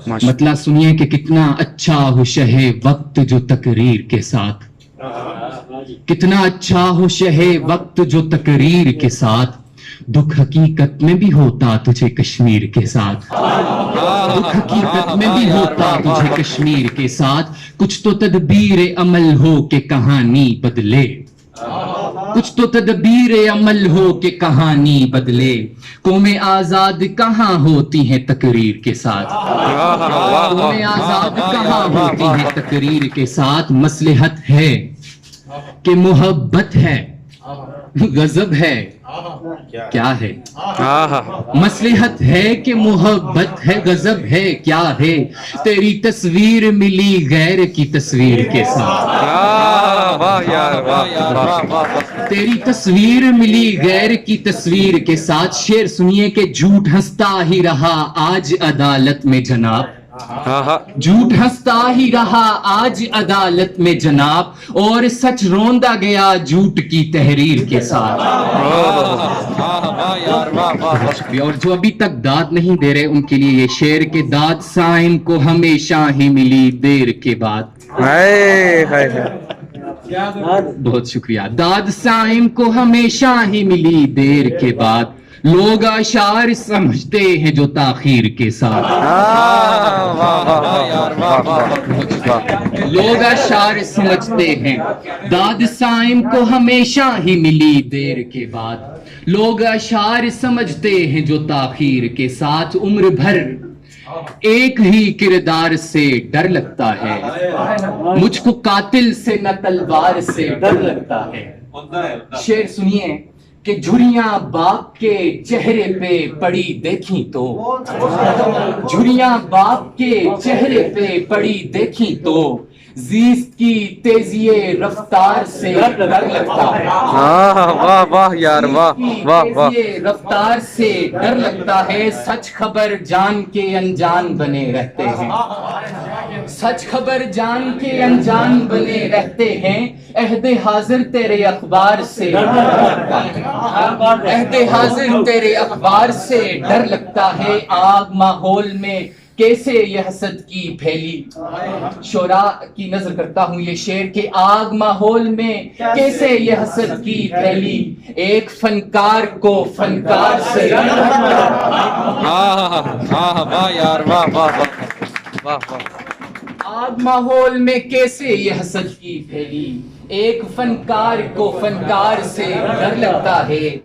مطلب سنیے کہ کتنا اچھا ہو شہ وقت جو تقریر کے ساتھ، کتنا اچھا ہو شہ وقت جو تقریر کے ساتھ، دکھ حقیقت میں بھی ہوتا تجھے کشمیر کے ساتھ، دکھ حقیقت میں بھی ہوتا تجھے کشمیر کے ساتھ، کچھ تو تدبیر عمل ہو کہ کہانی بدلے، کچھ تو تدبیر عمل ہو کہ کہانی بدلے، قومیں آزاد کہاں ہوتی ہیں تقریر کے ساتھ، قومیں آزاد کہاں ہوتی ہیں تقریر کے ساتھ، مصلحت ہے کہ محبت ہے، غضب ہے کیا ہے، مصلحت ہے کہ محبت ہے، غضب ہے کیا ہے، تیری تصویر ملی غیر کی تصویر کے ساتھ، تیری تصویر ملی غیر کی تصویر کے ساتھ، شعر سنیے کہ جھوٹ ہنستا ہی رہا آج عدالت میں جناب، جھوٹ ہنستا ہی رہا آج عدالت میں جناب، اور سچ روندا گیا جھوٹ کی تحریر کے ساتھ، اور جو ابھی تک داد نہیں دے رہے ان کے لیے یہ شعر کہ داد سائن کو ہمیشہ ہی ملی دیر کے بعد، بہت شکریہ، داد سائن کو ہمیشہ ہی ملی دیر کے بعد، لوگ اشعار سمجھتے ہیں جو تاخیر کے ساتھ، لوگ اشعار سمجھتے ہیں، داد سائم کو ہمیشہ ہی ملی دیر کے بعد، لوگ اشعار سمجھتے ہیں جو تاخیر کے ساتھ، عمر بھر ایک ہی کردار سے ڈر لگتا ہے، مجھ کو قاتل سے نہ تلوار سے ڈر لگتا ہے، شعر سنیے کہ جھریاں باپ کے چہرے پہ پڑی دیکھیں تو، جھریاں باپ کے چہرے پہ پڑی دیکھیں تو، زیست کی تیزی رفتار سے ڈر لگتا ہے، واہ واہ یار، واہ واہ واہ، تیزی رفتار سے ڈر لگتا ہے، سچ خبر جان کے انجان بنے رہتے ہیں، سچ خبر جان کے انجان بنے رہتے ہیں، عہد حاضر تیرے اخبار سے ڈر لگتا ہے، عہد حاضر تیرے اخبار سے ڈر لگتا ہے، آگ ماحول میں کیسے یہ حسد کی پھیلی، شعراء کی نظر کرتا ہوں یہ شعر کہ آگ ماحول میں کیسے یہ حسد کی پھیلی، ایک فنکار کو فنکار سے واہ یار، واہ واہ واہ واہ، آگ ماحول میں کیسے یہ حسد کی پھیلی، ایک فنکار کو فنکار سے ڈر لگتا ہے،